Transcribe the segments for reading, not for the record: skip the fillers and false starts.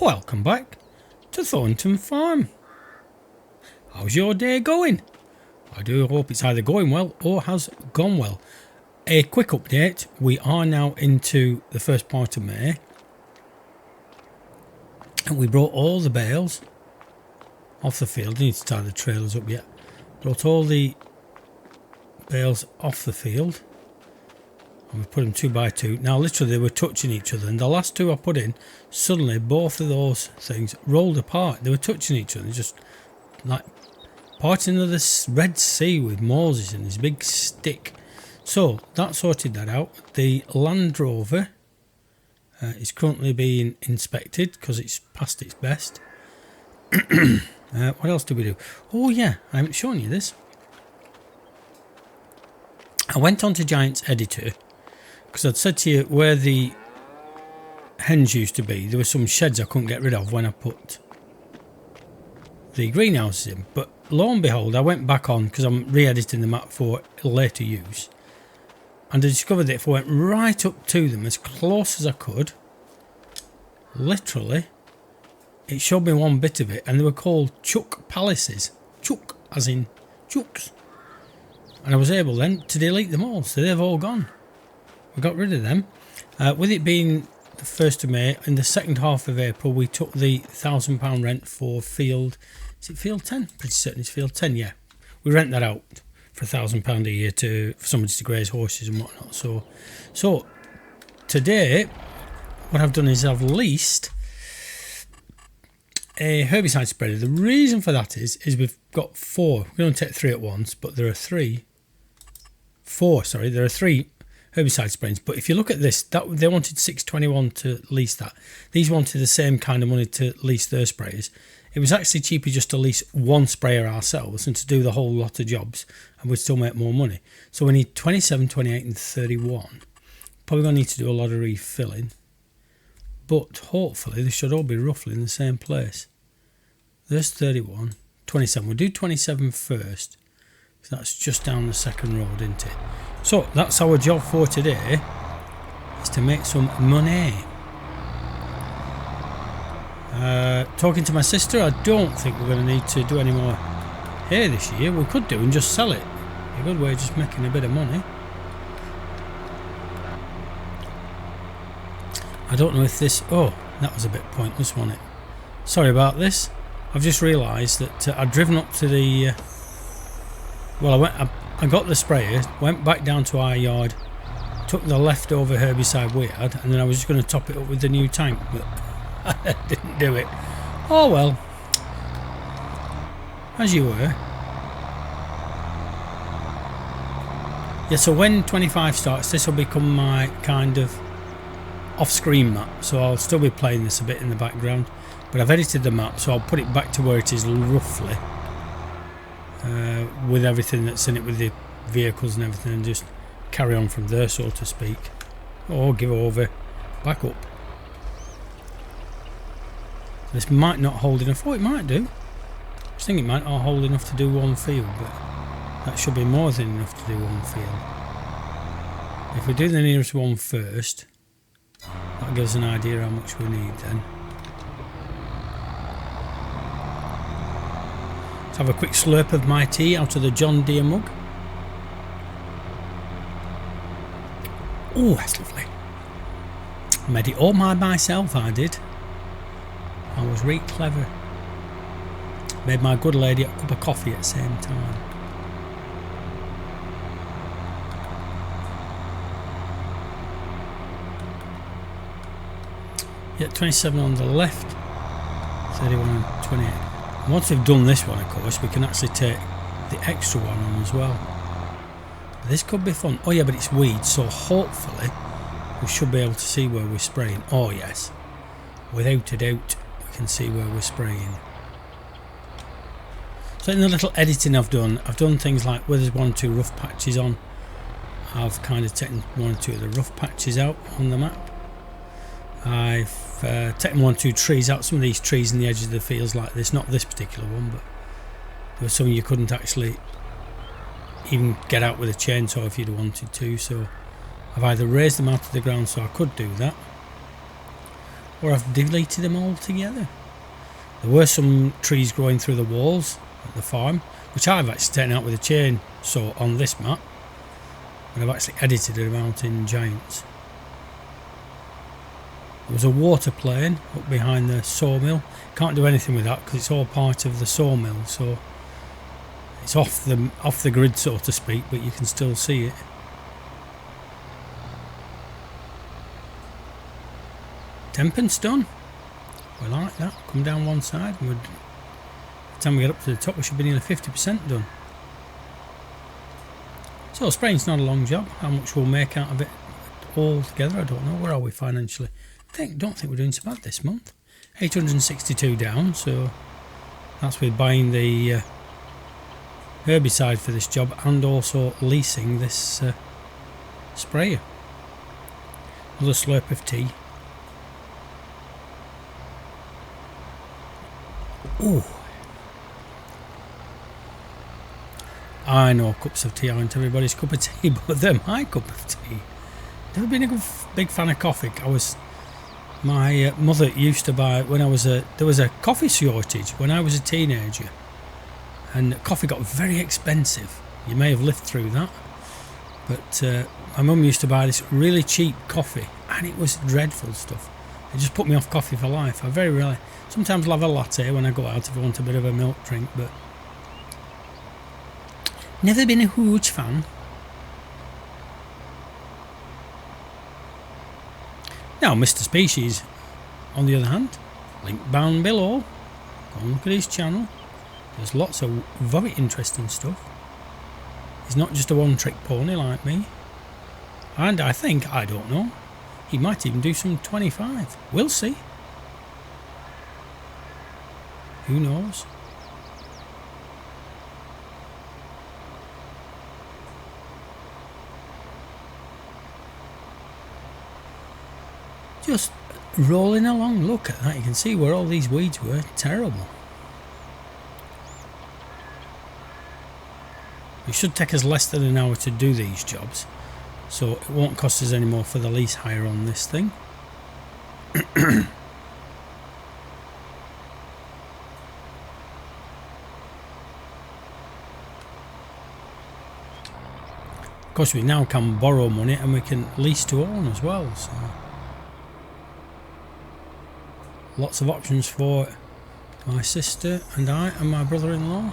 Welcome back to Thornton Farm. How's your day going? I do hope it's either going well or has gone well. A quick update, we are now into the first part of May. And we brought all the bales off the field. I need to tie the trailers up yet. Brought all the bales off the field. And we put them 2 by 2. Now literally they were touching each other, and the last 2 I put in, suddenly both of those things rolled apart. They were touching each other, just like parting of the Red Sea with Moses and his big stick. So that sorted that out. The Land Rover is currently being inspected because it's past its best. What else did we do? Oh yeah, I haven't shown you this. I went on to Giant's Editor because I'd said to you where the hens used to be, there were some sheds I couldn't get rid of when I put the greenhouses in. But lo and behold, I went back on because I'm re-editing the map for later use. And I discovered that if I went right up to them as close as I could, literally, it showed me one bit of it, and they were called Chuck Palaces. Chuck, as in chucks. And I was able then to delete them all, so they've all gone. We got rid of them. With it being the 1st of May, in the second half of April, we took the £1,000 rent for field. Is it field 10? Pretty certain it's field 10, yeah. We rent that out for £1,000 a year for somebody to graze horses and whatnot. So today, what I've done is I've leased a herbicide spreader. The reason for that is we've got 4. We don't take 3 at once, but there are 3 herbicide sprays. But if you look at this, they wanted $6.21 to lease that. These wanted the same kind of money to lease their sprayers. It was actually cheaper just to lease one sprayer ourselves and to do the whole lot of jobs, and we'd still make more money. So we need 27, 28 and 31. Probably going to need to do a lot of refilling, but hopefully they should all be roughly in the same place. There's 31, 27. We'll do 27 first. So that's just down the second road, isn't it? So that's our job for today, is to make some money. Talking to my sister, I don't think we're going to need to do any more hay this year. We could do and just sell it. A good way of just making a bit of money. I don't know if this... Oh, that was a bit pointless, wasn't it? Sorry about this. I've just realised that I'd driven up to the... Well, I got the sprayer, went back down to our yard, took the leftover herbicide we had, and then I was just going to top it up with the new tank, but I didn't do it. Oh well. As you were. Yeah, so when 25 starts, this will become my kind of off-screen map, so I'll still be playing this a bit in the background, but I've edited the map, so I'll put it back to where it is roughly. With everything that's in it, with the vehicles and everything, and just carry on from there, so to speak. Or give over, back up. This might not hold enough. Oh, it might do. I was thinking it might not hold enough to do one field, but that should be more than enough to do one field. If we do the nearest one first, that gives us an idea how much we need then. Have a quick slurp of my tea out of the John Deere mug. Oh, that's lovely. Made it all by myself, I did. I was really clever. Made my good lady a cup of coffee at the same time. Yeah, 27 on the left, 31 and 28. Once we've done this one, of course, we can actually take the extra one on as well. This could be fun. Oh yeah, but it's weeds, so hopefully we should be able to see where we're spraying. Oh yes, without a doubt we can see where we're spraying. So in the little editing I've done things like where there's 1 or 2 rough patches on, I've kind of taken 1 or 2 of the rough patches out on the map. I've taken 1 or 2 trees out, some of these trees in the edges of the fields like this, not this particular one, but there were some you couldn't actually even get out with a chainsaw if you'd wanted to, so I've either raised them out of the ground so I could do that, or I've deleted them altogether. There were some trees growing through the walls at the farm, which I've actually taken out with a chainsaw on this map, but I've actually edited them out in giants. There was a water plane up behind the sawmill. Can't do anything with that because it's all part of the sawmill, so it's off the grid, so to speak, but you can still see it. Tenpence done. We like that. Come down one side, and by the time we get up to the top we should be nearly 50% done. So spraying's not a long job. How much we'll make out of it all together, I don't know. Where are we financially? Don't think we're doing so bad this month. 862 down, so that's with buying the herbicide for this job and also leasing this sprayer. Another slurp of tea. Ooh. I know cups of tea aren't everybody's cup of tea, but they're my cup of tea. Never been a big fan of coffee. My mother used to buy when there was a coffee shortage when I was a teenager, and coffee got very expensive. You may have lived through that, but my mum used to buy this really cheap coffee, and it was dreadful stuff. It just put me off coffee for life. I very rarely, sometimes I'll have a latte when I go out if I want a bit of a milk drink, but never been a huge fan. Now, Mr. Species, on the other hand, link down below. Go and look at his channel. There's lots of very interesting stuff. He's not just a one-trick pony like me. And I think, I don't know, he might even do some 25. We'll see. Who knows? Just rolling along. Look at that. You can see where all these weeds were. Terrible. It should take us less than an hour to do these jobs, so it won't cost us any more for the lease hire on this thing. Of course, we now can borrow money and we can lease to own as well, so lots of options for my sister and I and my brother-in-law.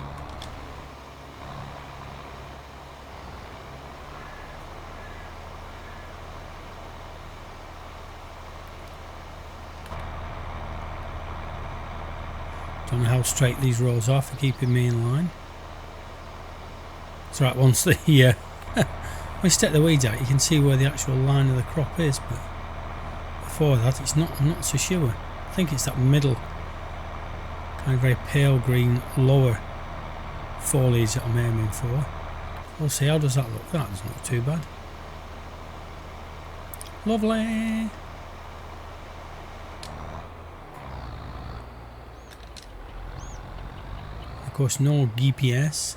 Don't know how straight these rows are for keeping me in line. It's right, once the when you take the weeds out you can see where the actual line of the crop is, but before that it's not. I'm not so sure. I think it's that middle kind of very pale green lower foliage that I'm aiming for. We'll see, how does that look? That's not too bad. Lovely. Of course, no GPS.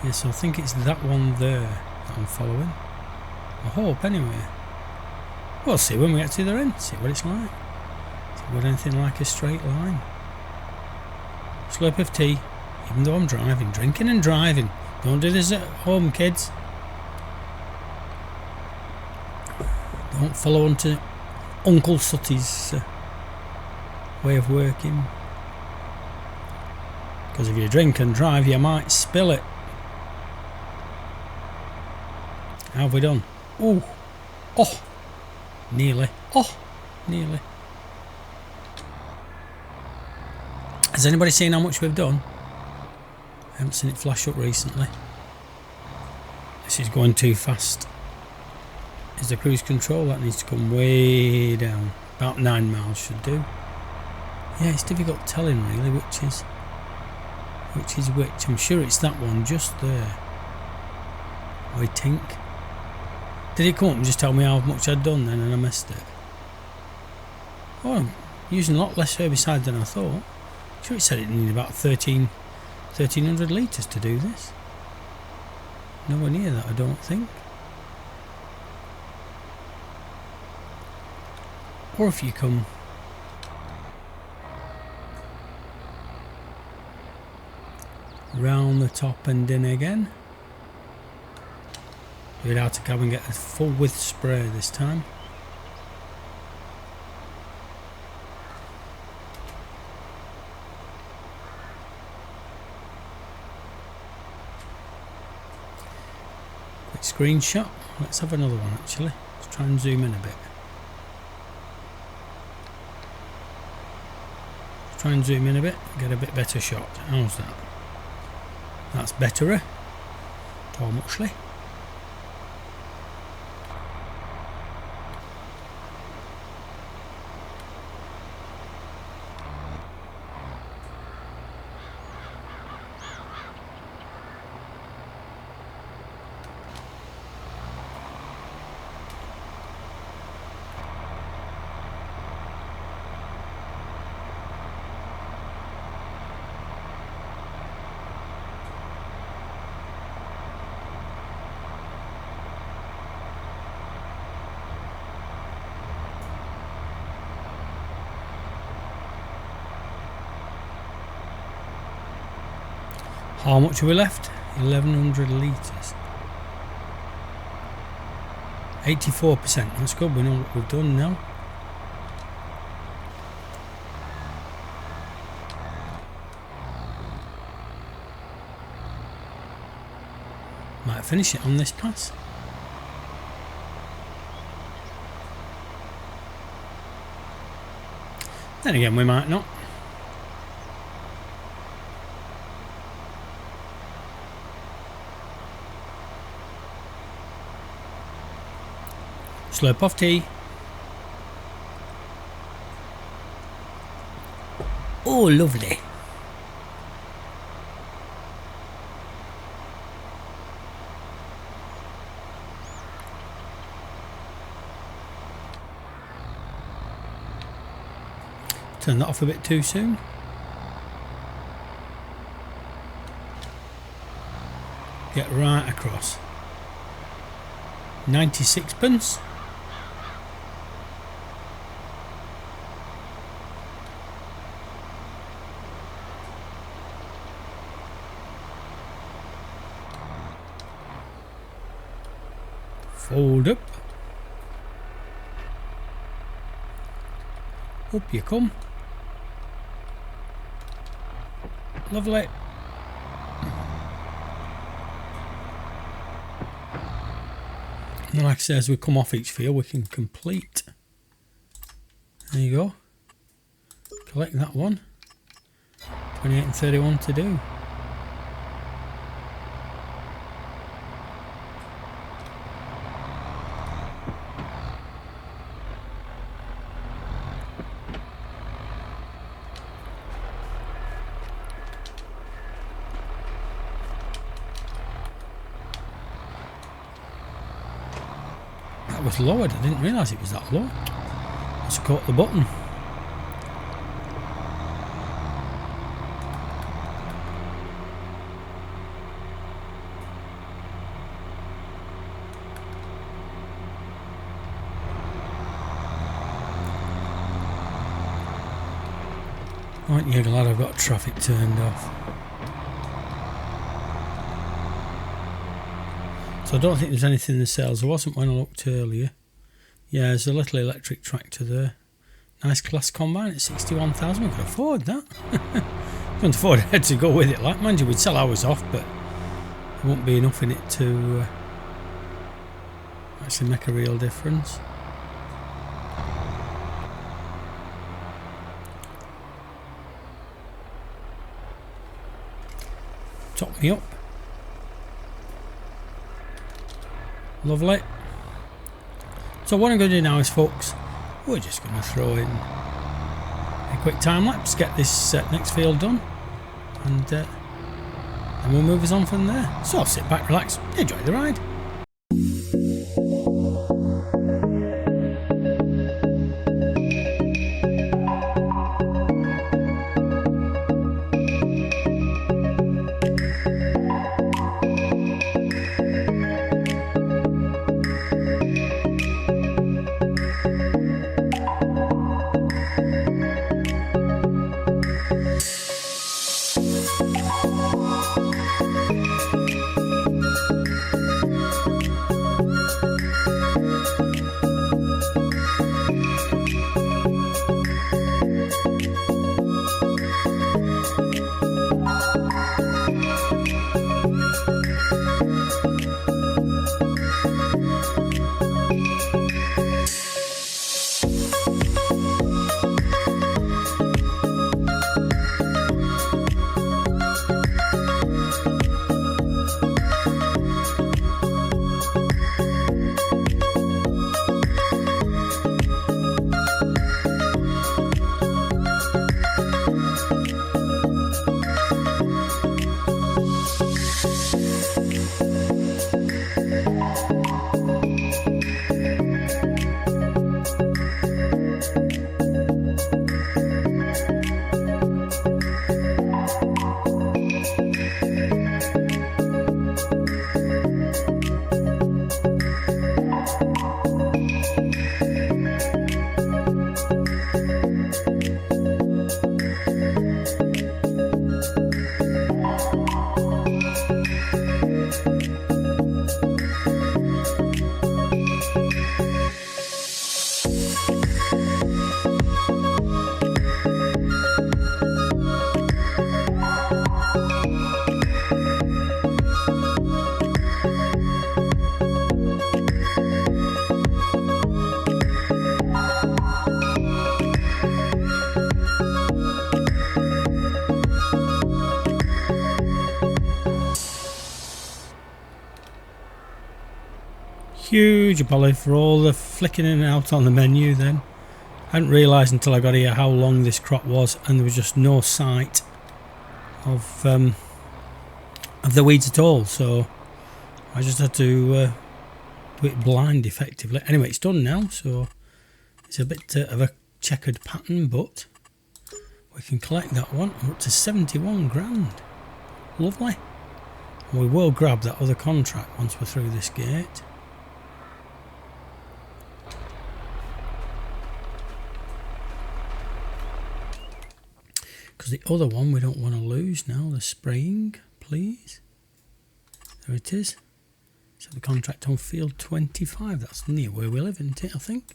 Yes, so I think it's that one there that I'm following. I hope, anyway. We'll see when we get to the end, see what it's like. See what anything like a straight line. Slurp of tea, even though I'm driving. Drinking and driving. Don't do this at home, kids. Don't follow on to Uncle Sutty's way of working. Because if you drink and drive, you might spill it. How have we done? Ooh. Oh. Nearly. Oh. Nearly. Has anybody seen how much we've done? I haven't seen it flash up recently. This is going too fast. Is the cruise control? That needs to come way down. About 9 miles should do. Yeah, it's difficult telling really which is which. I'm sure it's that one just there. I think. Did it come up and just tell me how much I'd done then and I missed it? Oh, I'm using a lot less herbicide than I thought. I'm sure it said it needed about 1300 litres to do this. Nowhere near that, I don't think. Or if you come round the top and in again. Do it out of cab and get a full width spray this time. Quick screenshot. Let's have another one actually. Let's try and zoom in a bit. Let's try and zoom in a bit, get a bit better shot. How's that? That's betterer. How muchly? How much are we left? 1100 litres. 84%. That's good. We know what we've done now. Might finish it on this pass. Then again, we might not. Slurp off tea. Oh, lovely. Turn that off a bit too soon. Get right across. 96p. Fold up. Up you come. Lovely. And like I say, as we come off each field, we can complete. There you go. Collect that one. 28 and 31 to do. Was lowered. I didn't realise it was that low. Just caught the button. Aren't you glad I've got traffic turned off? So I don't think there's anything in the sales. There wasn't when I looked earlier. Yeah, there's a little electric tractor there. Nice class combine at 61,000. We could afford that. Couldn't afford it to go with it. Like, mind you, we'd sell ours off, but there won't be enough in it to actually make a real difference. Top me up. Lovely. So what I'm going to do now is, folks, we're just going to throw in a quick time lapse, get this next field done, and then we'll move us on from there. So I'll sit back, relax, enjoy the ride. Huge apology for all the flicking in and out on the menu then. I hadn't realised until I got here how long this crop was, and there was just no sight of the weeds at all, so I just had to do it blind effectively. Anyway, it's done now, so it's a bit of a checkered pattern, but we can collect that one. We're up to 71 grand. Lovely. And we will grab that other contract once we're through this gate. Because the other one we don't want to lose now, the spraying, please. There it is. So the contract on field 25, that's near where we live, isn't it, I think?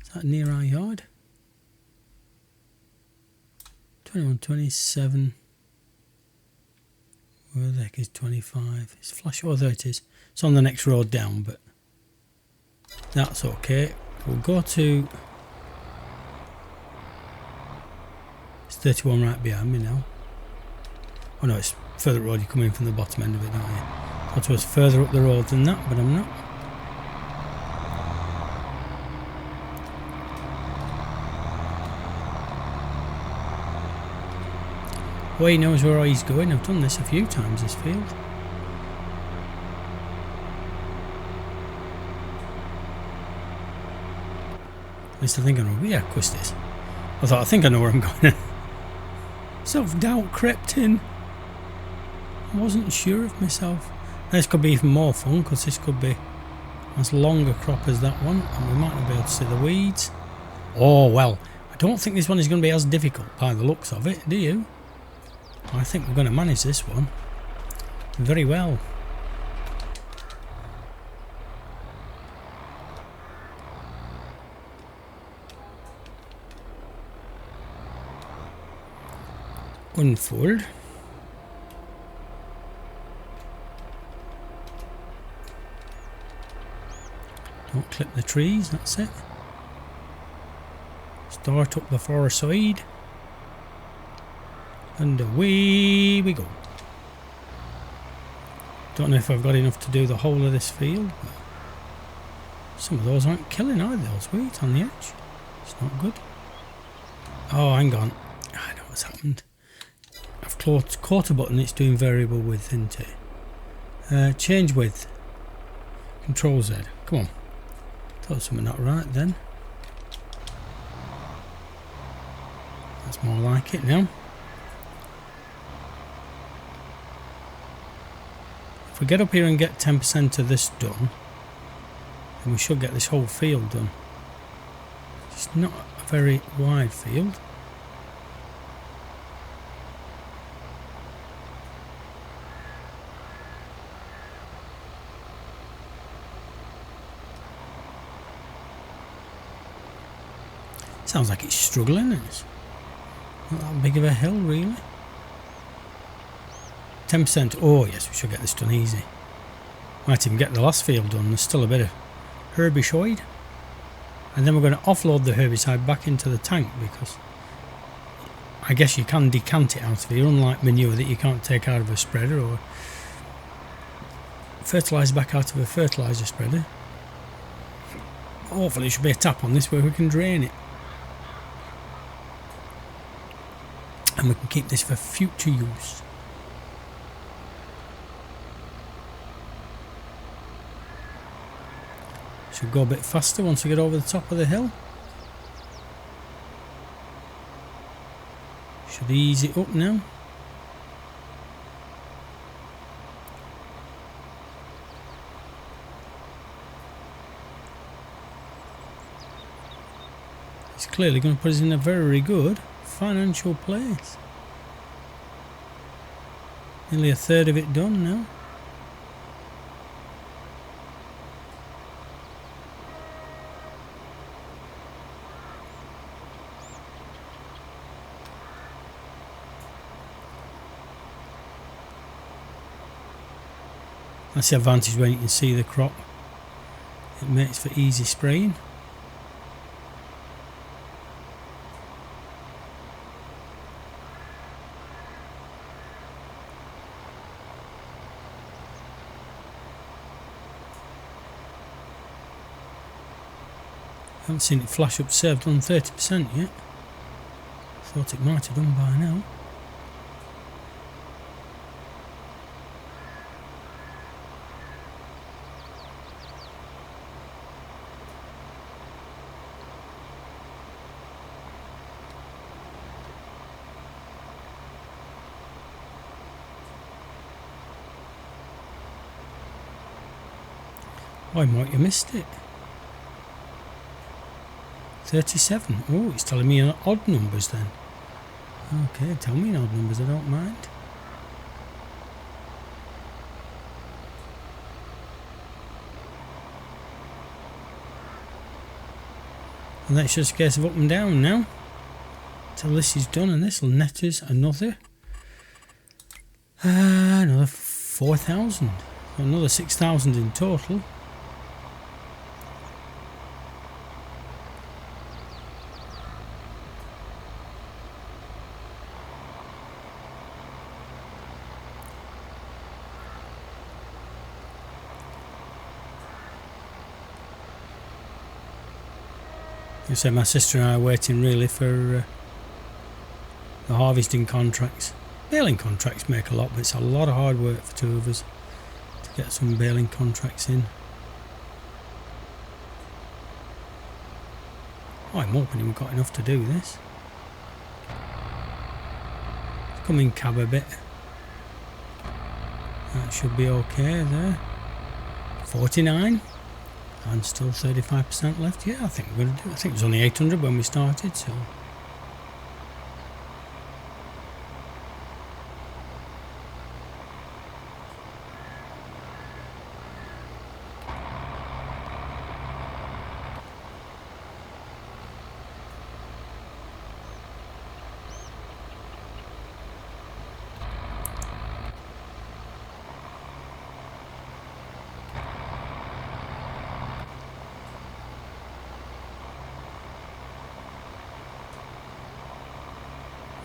Is that near our yard? 21, 27. Where the heck is 25? It's flash, oh there it is. It's on the next road down, but that's okay. We'll go to... It's 31 right behind me now. Oh no, it's further road, you're coming from the bottom end of it, don't you? Thought I was further up the road than that, but I'm not. Well, he knows where he's going. I've done this a few times, this field. At least I think I know. Yeah, of course it is. I think I know where I'm going. Self-doubt crept in. I wasn't sure of myself. This could be even more fun, because this could be as long a crop as that one, and we might not be able to see the weeds. Oh well, I don't think this one is going to be as difficult by the looks of it, do you? I think we're going to manage this one very well. Unfold. Don't clip the trees, that's it. Start up the far side. And away we go. Don't know if I've got enough to do the whole of this field. But some of those aren't killing either, those weeds on the edge. It's not good. Oh, hang on. I know what's happened. I've caught a button, it's doing variable width, isn't it? Change width. Control Z. Come on. Thought something not right then. That's more like it now. If we get up here and get 10% of this done, then we should get this whole field done. It's not a very wide field. Sounds like it's struggling. It's not that big of a hill, really. 10%. Oh yes, we should get this done easy. Might even get the last field done. There's still a bit of herbicide, and then we're going to offload the herbicide back into the tank, because I guess you can decant it out of here, unlike manure that you can't take out of a spreader, or fertilise back out of a fertiliser spreader. Hopefully there should be a tap on this where we can drain it. And we can keep this for future use. Should go a bit faster once we get over the top of the hill. Should ease it up now. It's clearly going to put us in a very good financial place. Nearly a third of it done now. That's the advantage when you can see the crop. It makes for easy spraying. Haven't seen it flash up saved on 30% yet. Thought it might have done by now. Why might you missed it? 37. Oh, it's telling me odd numbers then. Okay, tell me in odd numbers, I don't mind. And that's just a case of up and down now. Till this is done, and this will net us another 4,000. Another 6,000 in total. So my sister and I are waiting really for the harvesting contracts. Baling contracts make a lot, but it's a lot of hard work for two of us to get some baling contracts in. Oh, I'm hoping we've got enough to do this. Let's come in cab a bit. That should be okay there. 49. And still 35% left. Yeah, I think we're going to do it. I think it was only 800 when we started, so.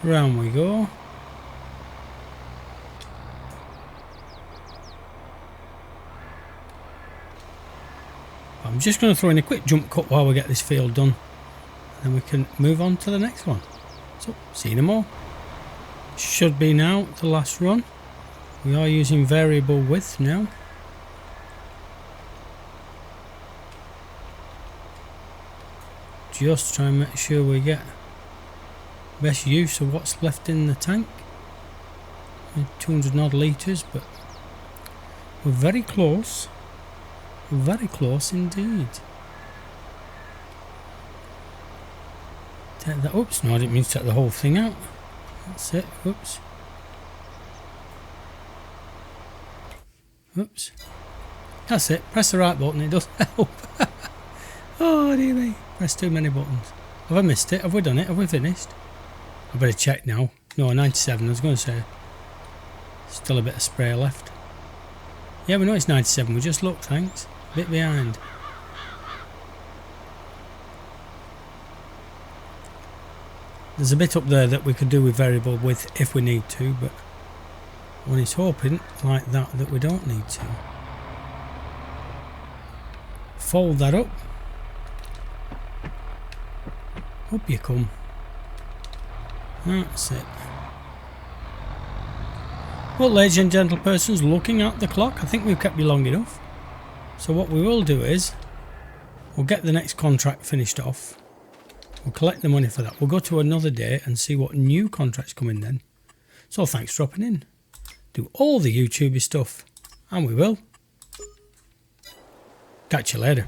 Round we go. I'm just going to throw in a quick jump cut while we get this field done. Then we can move on to the next one. So, see you no more. Should be now the last run. We are using variable width now. Just try and make sure we get best use of what's left in the tank. 200 odd litres, but we're very close. Very close indeed. Take that. Oops, no, I didn't mean to take the whole thing out. That's it. Oops. Oops. That's it. Press the right button, it does help. Oh dear me. Press too many buttons. Have I missed it? Have we done it? Have we finished? I better check now. No, 97. I was going to say. Still a bit of spray left. Yeah, we know it's 97. We just looked, thanks. A bit behind. There's a bit up there that we could do with variable width if we need to, but one is hoping like that we don't need to. Fold that up. Up you come. That's it. Well, ladies and gentle persons, looking at the clock, I think we've kept you long enough. So what we will do is, we'll get the next contract finished off. We'll collect the money for that. We'll go to another day and see what new contracts come in then. So thanks for dropping in. Do all the YouTubey stuff, and we will catch you later.